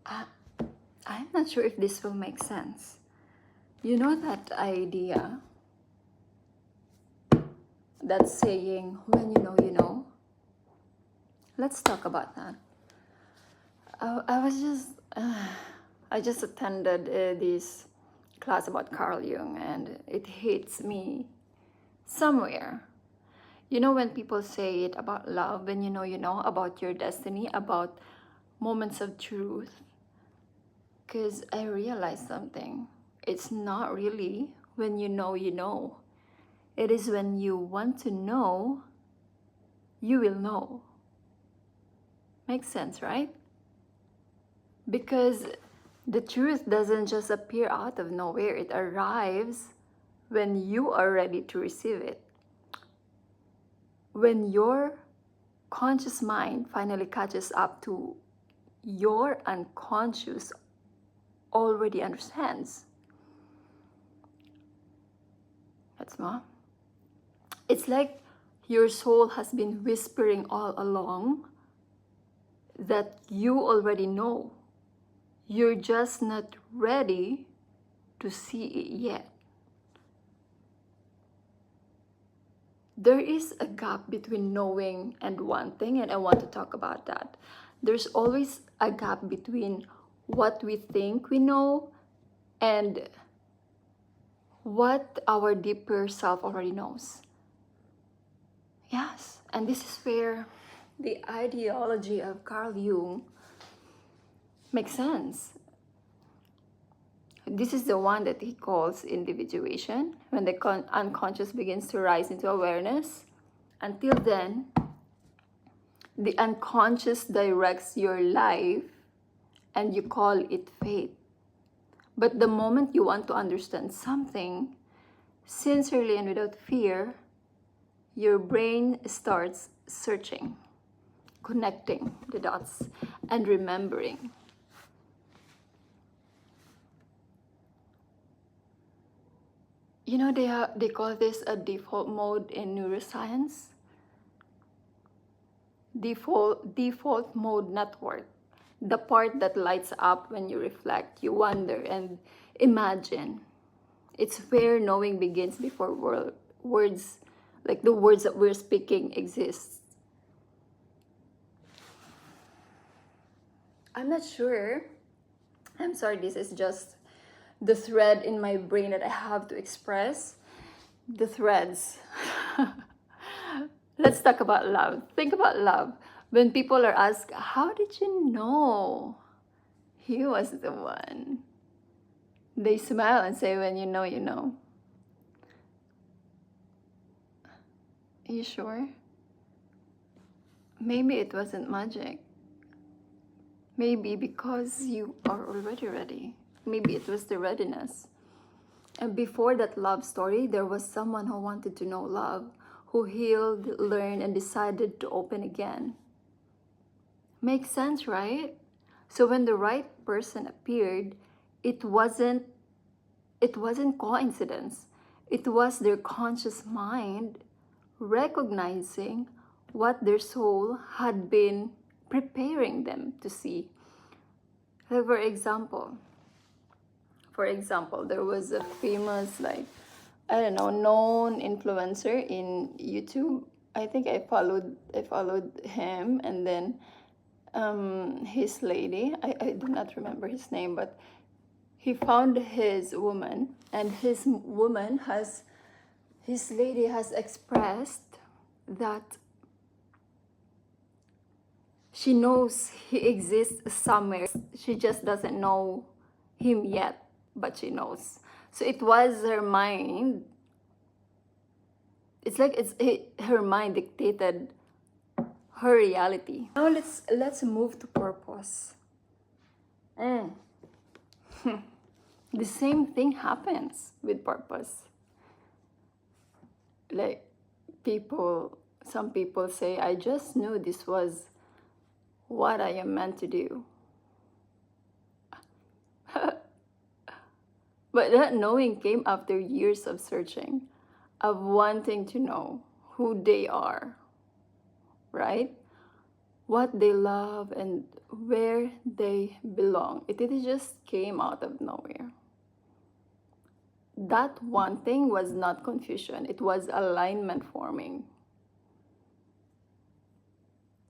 I, I'm not sure if this will make sense. You know that idea, that saying, when you know, you know? Let's talk about that. I was just, I just attended this class about Carl Jung, and it hits me somewhere. You know, when people say it about love, when you know, about your destiny, about moments of truth, because I realized something. It's not really when you know, you know. It is when you want to know, you will know. Makes sense, right? Because the truth doesn't just appear out of nowhere. It arrives when you are ready to receive it. When your conscious mind finally catches up to your unconscious already understands. That's more. It's like your soul has been whispering all along that you already know. You're just not ready to see it yet. There is a gap between knowing and wanting, and I want to talk about that. There's always a gap between what we think we know and what our deeper self already knows. Yes, and this is where the ideology of Carl Jung makes sense. This is the one that he calls individuation, when the unconscious begins to rise into awareness. Until then, the unconscious directs your life and you call it fate. But the moment you want to understand something sincerely and without fear, your brain starts searching, connecting the dots, and remembering. You know, they call this a default mode in neuroscience. Default mode network. The part that lights up when you reflect, you wonder, and imagine. It's where knowing begins before words, like the words that we're speaking, exist. I'm not sure. I'm sorry, this is just the thread in my brain that I have to express. The threads. Let's talk about love. Think about love. When people are asked, how did you know he was the one? They smile and say, when you know, you know. Are you sure? Maybe it wasn't magic. Maybe because you are already ready. Maybe it was the readiness. And before that love story, there was someone who wanted to know love, who healed, learned, and decided to open again. Makes sense, right? So when the right person appeared, it wasn't coincidence. It was their conscious mind recognizing what their soul had been preparing them to see. Like for example, there was a famous, known influencer in YouTube. I think I followed him, and then his lady, I do not remember his name, but he found his woman, and his lady has expressed that she knows he exists somewhere. She just doesn't know him yet, but she knows. So it was her mind. It's like her mind dictated her reality. Now let's move to purpose. The same thing happens with purpose. Like some people say, I just knew this was what I am meant to do. But that knowing came after years of searching, of wanting to know who they are, right? what they love, and where they belong. It just came out of nowhere. That one thing was not confusion, it was alignment forming.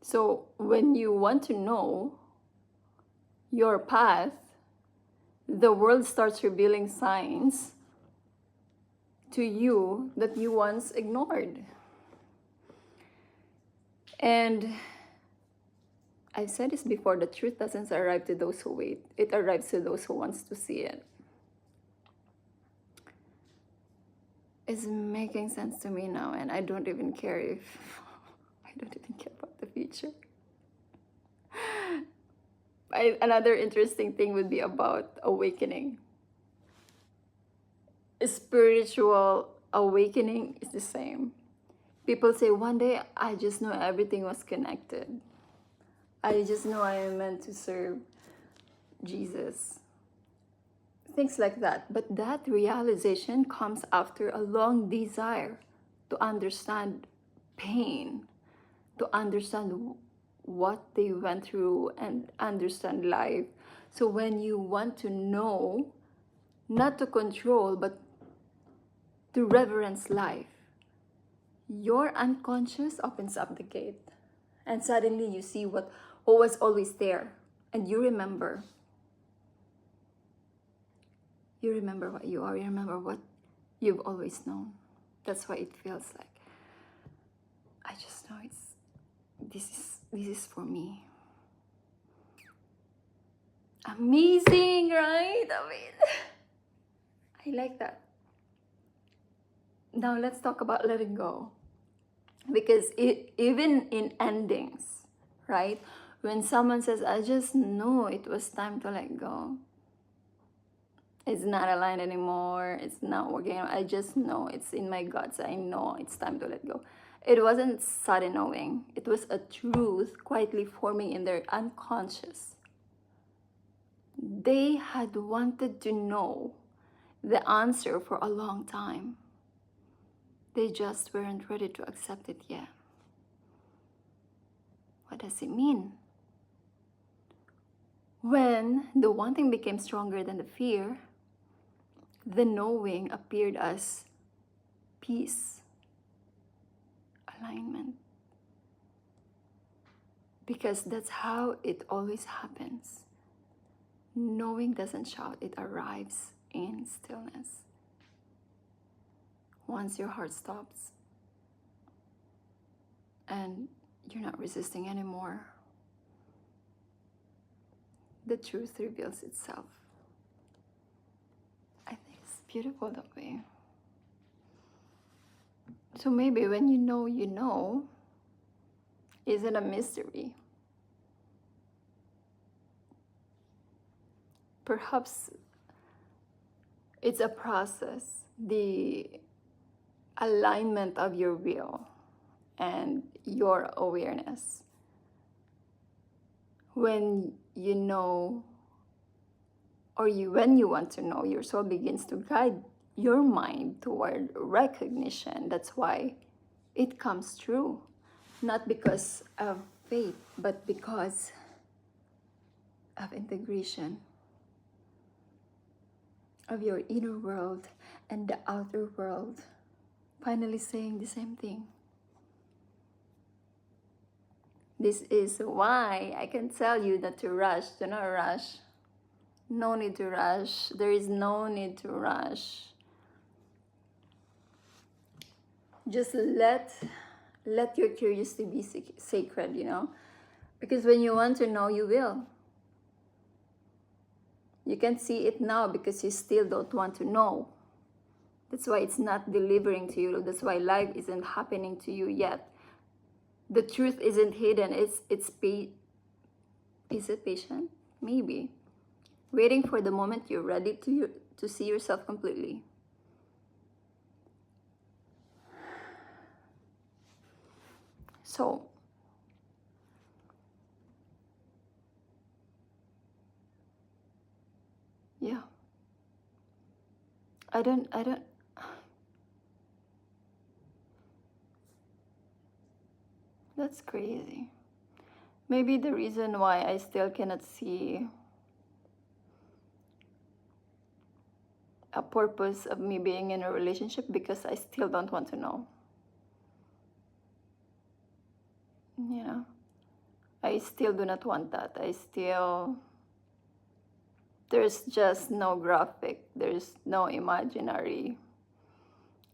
So when you want to know your path, the world starts revealing signs to you that you once ignored. And I've said this before, the truth doesn't arrive to those who wait. It arrives to those who wants to see it. It's making sense to me now, and I don't even care I don't even care about the future. Another interesting thing would be about awakening. Spiritual awakening is the same. People say, one day I just know everything was connected. I just know I am meant to serve Jesus. Things like that. But that realization comes after a long desire to understand pain, to understand what they went through and understand life. So when you want to know, not to control, but to reverence life, your unconscious opens up the gate. And suddenly you see what was always there. And you remember. You remember what you are. You remember what you've always known. That's why it feels like, I just know this is for me. Amazing, right? I mean, I like that. Now let's talk about letting go. Because even in endings, right? When someone says, I just know it was time to let go. It's not aligned anymore. It's not working. I just know it's in my guts. I know it's time to let go. It wasn't sudden knowing. It was a truth quietly forming in their unconscious. They had wanted to know the answer for a long time. They just weren't ready to accept it yet. What does it mean? When the wanting became stronger than the fear, the knowing appeared as peace, alignment. Because that's how it always happens. Knowing doesn't shout, it arrives in stillness. Once your heart stops and you're not resisting anymore, the truth reveals itself. I think it's beautiful that way. So maybe when you know, isn't a mystery. Perhaps it's a process, the alignment of your will and your awareness. When you know, when you want to know, your soul begins to guide your mind toward recognition. That's why it comes true. Not because of faith, but because of integration of your inner world and the outer world finally saying the same thing. This is why I can tell you not to rush. Do not rush. No need to rush. There is no need to rush. Just let your curiosity be sacred, because when you want to know, you will. You can see it now because you still don't want to know. That's why it's not delivering to you. That's why life isn't happening to you yet. The truth isn't hidden. Is it patient? Maybe. Waiting for the moment you're ready to see yourself completely. So, yeah. I don't That's crazy. maybe the reason why I still cannot see a purpose of me being in a relationship, because I still don't want to know. You know, I still do not want that. There's just no graphic, there's no imaginary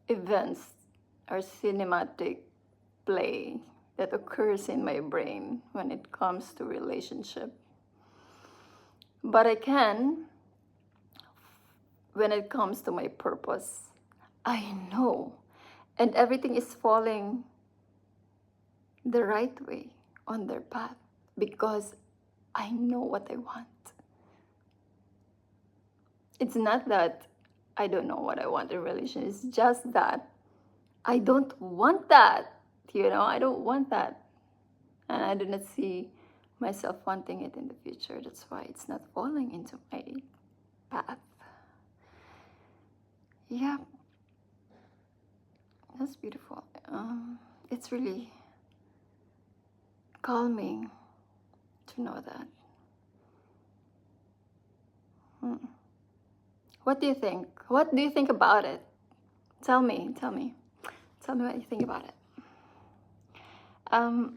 events or cinematic play that occurs in my brain when it comes to relationship. But I can, when it comes to my purpose, I know, and everything is falling the right way on their path, because I know what I want. It's not that I don't know what I want in a relationship. It's just that I don't want that. I don't want that. And I do not see myself wanting it in the future. That's why it's not falling into my path. Yeah, that's beautiful. It's really calming to know that. What do you think? What do you think about it? Tell me what you think about it. I'm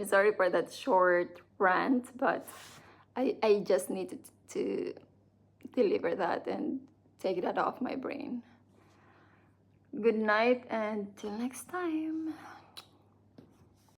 sorry for that short rant, but I just needed to deliver that and take that off my brain. Good night, and till next time.